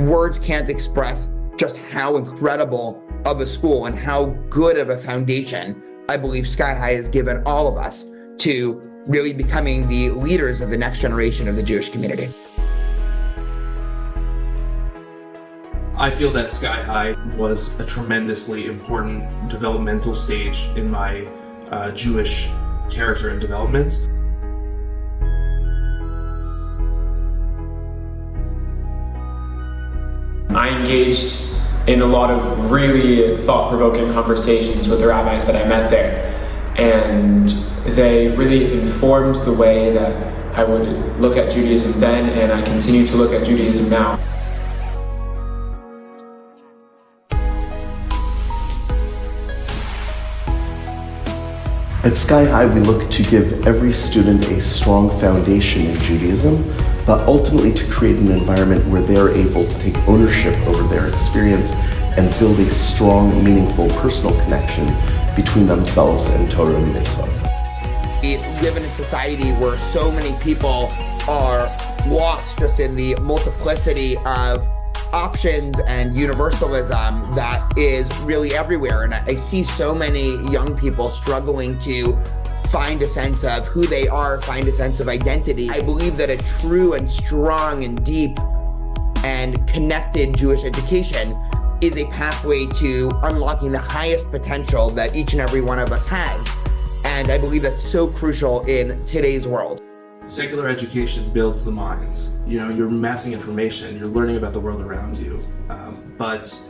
words can't express just how incredible of a school and how good of a foundation I believe Sky High has given all of us to really becoming the leaders of the next generation of the Jewish community. I feel that Sky High was a tremendously important developmental stage in my Jewish character and development. I engaged in a lot of really thought-provoking conversations with the rabbis that I met there, and they really informed the way that I would look at Judaism then, and I continue to look at Judaism now. At Sky High, we look to give every student a strong foundation in Judaism, but ultimately to create an environment where they're able to take ownership over their experience and build a strong, meaningful personal connection between themselves and Torah and Mitzvah. We live in a society where so many people are lost just in the multiplicity of options and universalism that is really everywhere. And I see so many young people struggling to find a sense of who they are, find a sense of identity. I believe that a true and strong and deep and connected Jewish education is a pathway to unlocking the highest potential that each and every one of us has. And I believe that's so crucial in today's world. Secular education builds the mind. You know, you're amassing information, you're learning about the world around you, but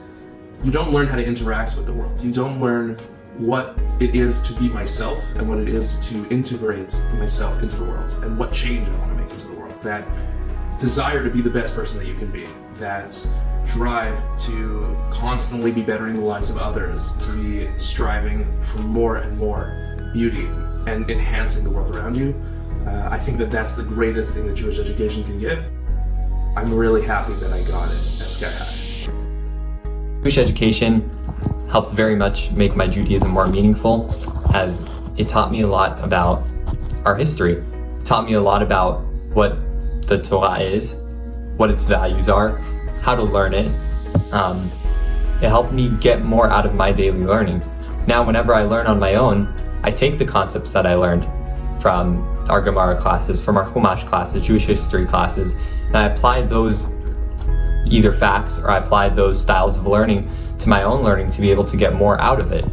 you don't learn how to interact with the world. You don't learn what it is to be myself and what it is to integrate myself into the world and what change I want to make into the world. That desire to be the best person that you can be, that drive to constantly be bettering the lives of others, to be striving for more and more beauty and enhancing the world around you. I think that that's the greatest thing that Jewish education can give. I'm really happy that I got it at Sky High. Jewish education helped very much make my Judaism more meaningful, as it taught me a lot about our history. It taught me a lot about what the Torah is, what its values are, how to learn it. It helped me get more out of my daily learning. Now, whenever I learn on my own, I take the concepts that I learned from our Gemara classes, from our Chumash classes, Jewish history classes, and I applied those either facts or I applied those styles of learning to my own learning to be able to get more out of it.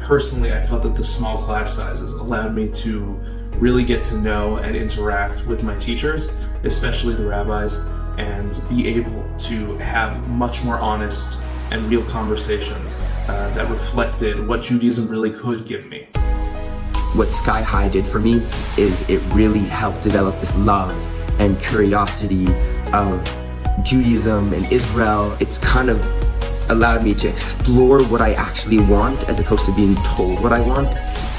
Personally, I felt that the small class sizes allowed me to really get to know and interact with my teachers, especially the rabbis, and be able to have much more honest and real conversations that reflected what Judaism really could give me. What Sky High did for me is it really helped develop this love and curiosity of Judaism and Israel. It's kind of allowed me to explore what I actually want as opposed to being told what I want.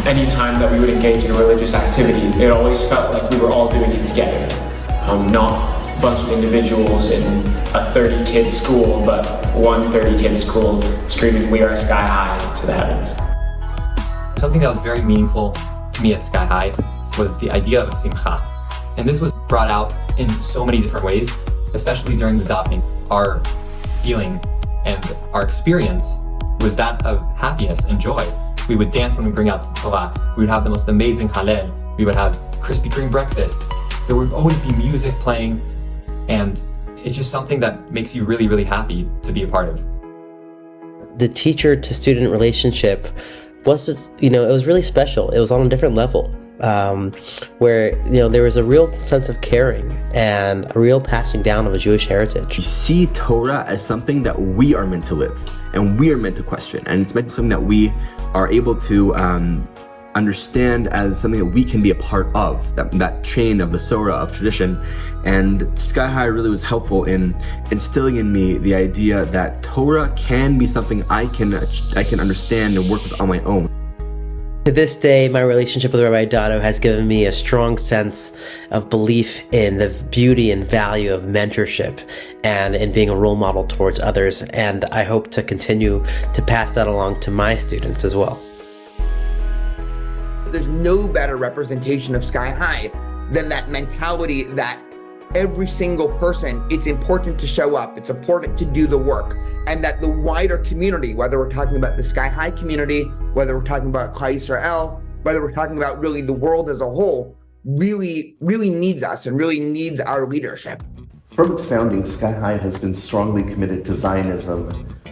Anytime that we would engage in a religious activity, it always felt like we were all doing it together. Not a bunch of individuals in a 30-kid school, but one 30-kid school screaming, "We are Sky High" to the heavens. Something that was very meaningful to me at Sky High was the idea of simcha. And this was brought out in so many different ways, especially during the davening. Our feeling and our experience was that of happiness and joy. We would dance when we bring out the Torah. We would have the most amazing Hallel. We would have Krispy Kreme breakfast. There would always be music playing, and it's just something that makes you really, really happy to be a part of. The teacher to student relationship was just, it was really special. It was on a different level, where, there was a real sense of caring and a real passing down of a Jewish heritage. You see Torah as something that we are meant to live and we are meant to question. And it's meant to be something that we are able to understand as something that we can be a part of, that chain of Masorah, of tradition. And Sky High really was helpful in instilling in me the idea that Torah can be something I can understand and work with on my own. To this day, my relationship with Rabbi Dotto has given me a strong sense of belief in the beauty and value of mentorship and in being a role model towards others. And I hope to continue to pass that along to my students as well. There's no better representation of Sky High than that mentality that every single person, it's important to show up, it's important to do the work, and that the wider community, whether we're talking about the Sky High community, whether we're talking about Klal Yisrael, whether we're talking about really the world as a whole, really needs us and really needs our leadership. From its founding, Sky High has been strongly committed to Zionism,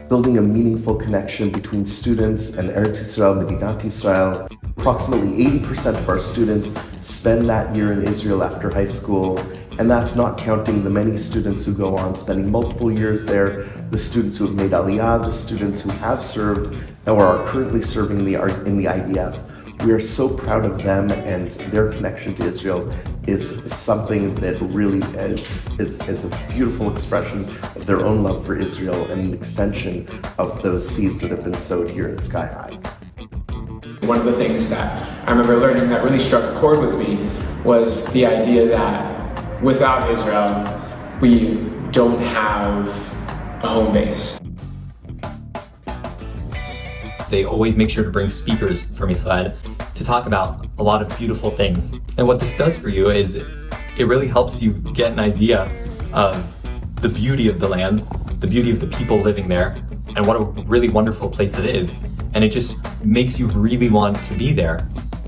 building a meaningful connection between students and Eretz Yisrael, Medinat Yisrael. Approximately 80% of our students spend that year in Israel after high school, and that's not counting the many students who go on spending multiple years there, the students who have made Aliyah, the students who have served or are currently serving in the IDF. We are so proud of them, and their connection to Israel is something that really is a beautiful expression of their own love for Israel and an extension of those seeds that have been sowed here at Sky High. One of the things that I remember learning that really struck a chord with me was the idea that without Israel, we don't have a home base. They always make sure to bring speakers from Israel to talk about a lot of beautiful things. And what this does for you is it really helps you get an idea of the beauty of the land, the beauty of the people living there, and what a really wonderful place it is. And it just makes you really want to be there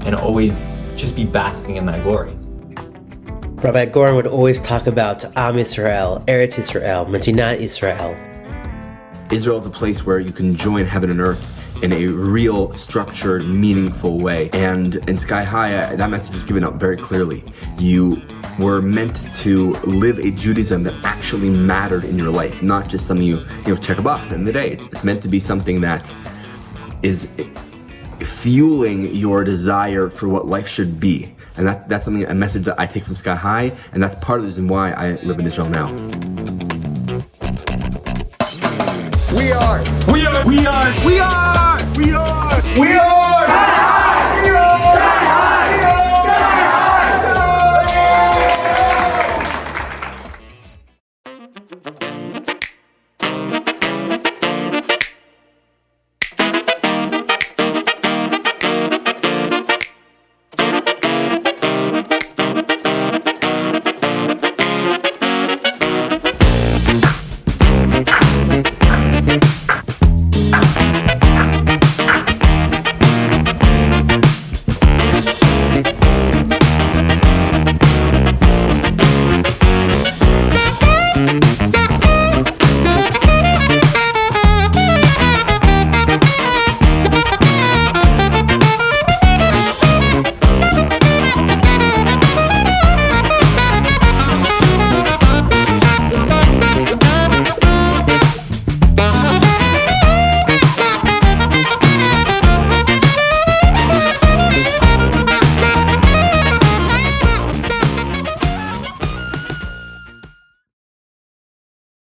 and always just be basking in that glory. Rabbi Goren would always talk about Am Yisrael, Eretz Yisrael, Medinat Yisrael. Israel is a place where you can join heaven and earth in a real, structured, meaningful way. And in Sky High, that message is given out very clearly. You were meant to live a Judaism that actually mattered in your life, not just something you check a box at the end of the day. It's meant to be something that is fueling your desire for what life should be. And that's something, a message that I take from Sky High, and that's part of the reason why I live in Israel now. We are. We are. We are. We are. We are. We are.